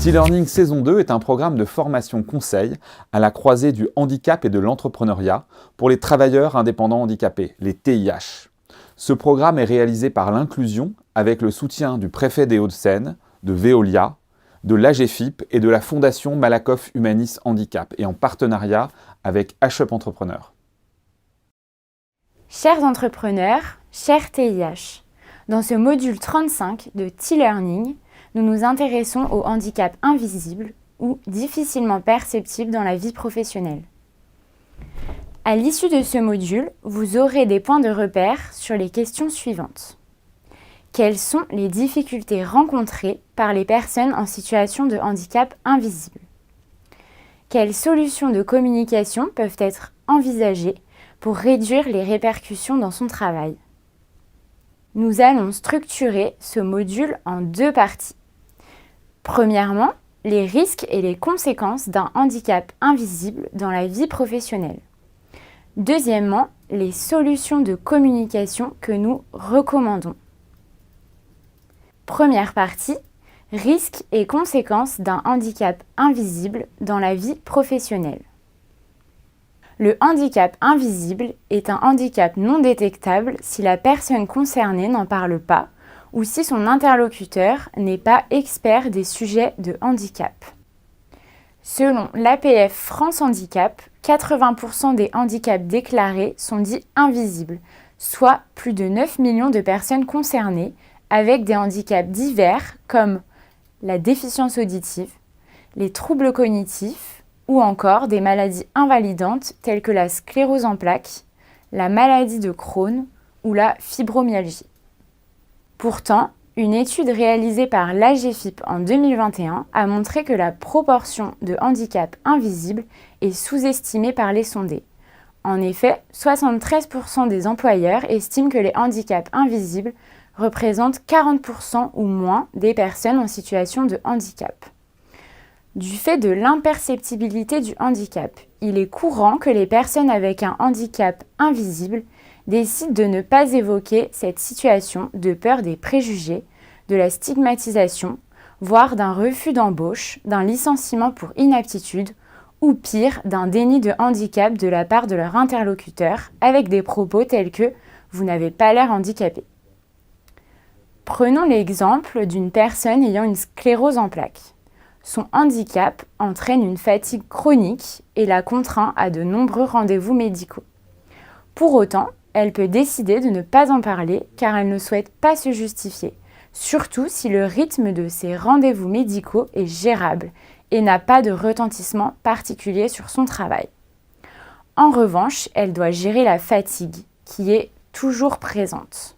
T-Learning saison 2 est un programme de formation conseil à la croisée du handicap et de l'entrepreneuriat pour les travailleurs indépendants handicapés, les TIH. Ce programme est réalisé par l'Inclusion avec le soutien du préfet des Hauts-de-Seine, de Veolia, de l'AGFIP et de la Fondation Malakoff Humanis Handicap et en partenariat avec HUP Entrepreneurs. Chers entrepreneurs, chers TIH, dans ce module 35 de T-Learning, nous nous intéressons au handicap invisible ou difficilement perceptible dans la vie professionnelle. À l'issue de ce module, vous aurez des points de repère sur les questions suivantes. Quelles sont les difficultés rencontrées par les personnes en situation de handicap invisible? Quelles solutions de communication peuvent être envisagées pour réduire les répercussions dans son travail? Nous allons structurer ce module en deux parties. Premièrement, les risques et les conséquences d'un handicap invisible dans la vie professionnelle. Deuxièmement, les solutions de communication que nous recommandons. Première partie, risques et conséquences d'un handicap invisible dans la vie professionnelle. Le handicap invisible est un handicap non détectable si la personne concernée n'en parle pas ou si son interlocuteur n'est pas expert des sujets de handicap. Selon l'APF France Handicap, 80% des handicaps déclarés sont dits invisibles, soit plus de 9 millions de personnes concernées avec des handicaps divers comme la déficience auditive, les troubles cognitifs ou encore des maladies invalidantes telles que la sclérose en plaques, la maladie de Crohn ou la fibromyalgie. Pourtant, une étude réalisée par l'AGFIP en 2021 a montré que la proportion de handicaps invisibles est sous-estimée par les sondés. En effet, 73% des employeurs estiment que les handicaps invisibles représentent 40% ou moins des personnes en situation de handicap. Du fait de l'imperceptibilité du handicap, il est courant que les personnes avec un handicap invisible décident de ne pas évoquer cette situation de peur des préjugés, de la stigmatisation, voire d'un refus d'embauche, d'un licenciement pour inaptitude ou pire, d'un déni de handicap de la part de leur interlocuteur avec des propos tels que « vous n'avez pas l'air handicapé ». Prenons l'exemple d'une personne ayant une sclérose en plaques. Son handicap entraîne une fatigue chronique et la contraint à de nombreux rendez-vous médicaux. Pour autant, elle peut décider de ne pas en parler car elle ne souhaite pas se justifier, surtout si le rythme de ses rendez-vous médicaux est gérable et n'a pas de retentissement particulier sur son travail. En revanche, elle doit gérer la fatigue, qui est toujours présente.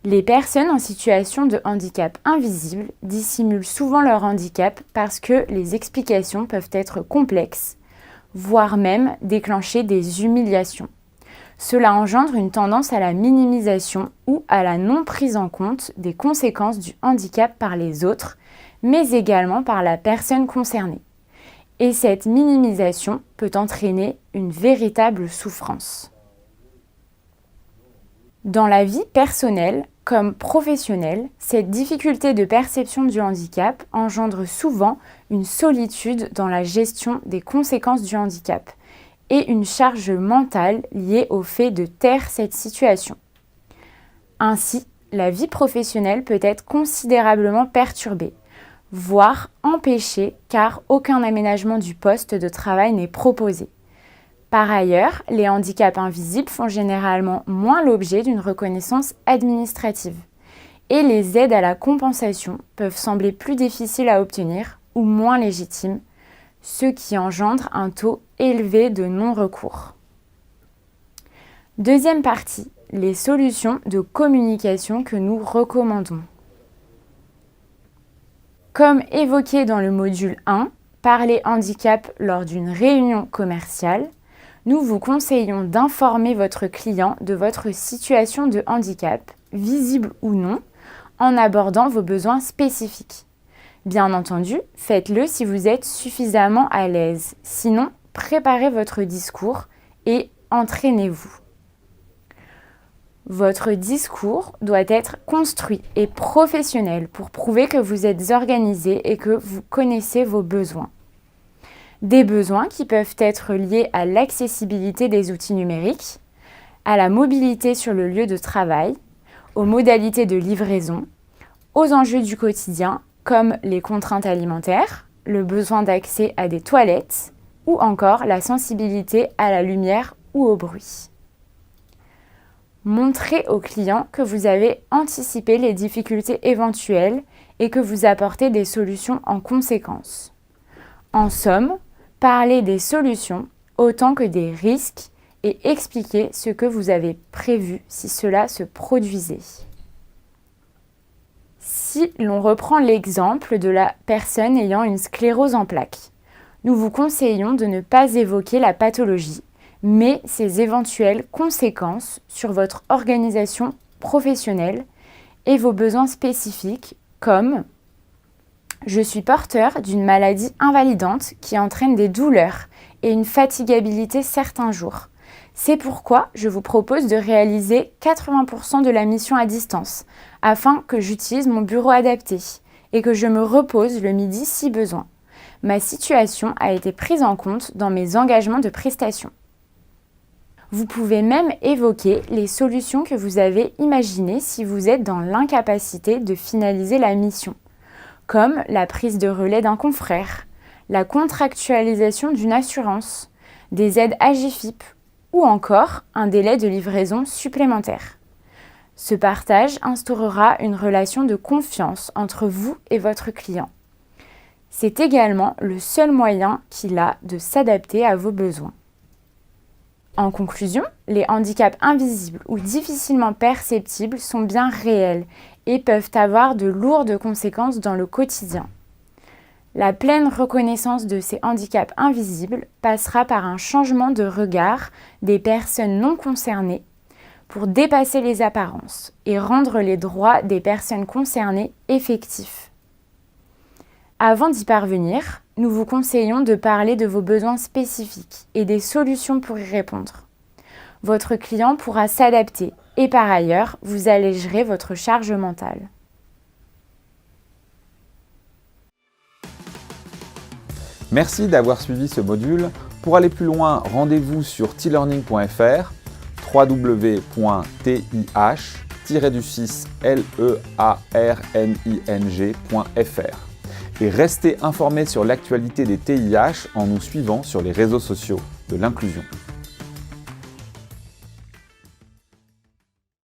Les personnes en situation de handicap invisible dissimulent souvent leur handicap parce que les explications peuvent être complexes, voire même déclencher des humiliations. Cela engendre une tendance à la minimisation ou à la non prise en compte des conséquences du handicap par les autres, mais également par la personne concernée. Et cette minimisation peut entraîner une véritable souffrance. Dans la vie personnelle comme professionnelle, cette difficulté de perception du handicap engendre souvent une solitude dans la gestion des conséquences du handicap et une charge mentale liée au fait de taire cette situation. Ainsi, la vie professionnelle peut être considérablement perturbée, voire empêchée car aucun aménagement du poste de travail n'est proposé. Par ailleurs, les handicaps invisibles font généralement moins l'objet d'une reconnaissance administrative et les aides à la compensation peuvent sembler plus difficiles à obtenir ou moins légitimes, ce qui engendre un taux élevé de non-recours. Deuxième partie, les solutions de communication que nous recommandons. Comme évoqué dans le module 1, parler handicap lors d'une réunion commerciale, nous vous conseillons d'informer votre client de votre situation de handicap, visible ou non, en abordant vos besoins spécifiques. Bien entendu, faites-le si vous êtes suffisamment à l'aise. Sinon, préparez votre discours et entraînez-vous. Votre discours doit être construit et professionnel pour prouver que vous êtes organisé et que vous connaissez vos besoins. Des besoins qui peuvent être liés à l'accessibilité des outils numériques, à la mobilité sur le lieu de travail, aux modalités de livraison, aux enjeux du quotidien comme les contraintes alimentaires, le besoin d'accès à des toilettes ou encore la sensibilité à la lumière ou au bruit. Montrez au client que vous avez anticipé les difficultés éventuelles et que vous apportez des solutions en conséquence. En somme, parlez des solutions autant que des risques et expliquez ce que vous avez prévu si cela se produisait. Si l'on reprend l'exemple de la personne ayant une sclérose en plaques, nous vous conseillons de ne pas évoquer la pathologie, mais ses éventuelles conséquences sur votre organisation professionnelle et vos besoins spécifiques comme « Je suis porteur d'une maladie invalidante qui entraîne des douleurs et une fatigabilité certains jours. C'est pourquoi je vous propose de réaliser 80% de la mission à distance afin que j'utilise mon bureau adapté et que je me repose le midi si besoin. Ma situation a été prise en compte dans mes engagements de prestation. » Vous pouvez même évoquer les solutions que vous avez imaginées si vous êtes dans l'incapacité de finaliser la mission, comme la prise de relais d'un confrère, la contractualisation d'une assurance, des aides AGFIP ou encore un délai de livraison supplémentaire. Ce partage instaurera une relation de confiance entre vous et votre client. C'est également le seul moyen qu'il a de s'adapter à vos besoins. En conclusion, les handicaps invisibles ou difficilement perceptibles sont bien réels et peuvent avoir de lourdes conséquences dans le quotidien. La pleine reconnaissance de ces handicaps invisibles passera par un changement de regard des personnes non concernées pour dépasser les apparences et rendre les droits des personnes concernées effectifs. Avant d'y parvenir, nous vous conseillons de parler de vos besoins spécifiques et des solutions pour y répondre. Votre client pourra s'adapter et par ailleurs, vous allégerez votre charge mentale. Merci d'avoir suivi ce module. Pour aller plus loin, rendez-vous sur tlearning.fr, www.TIH-learning.fr et restez informés sur l'actualité des TIH en nous suivant sur les réseaux sociaux de l'inclusion.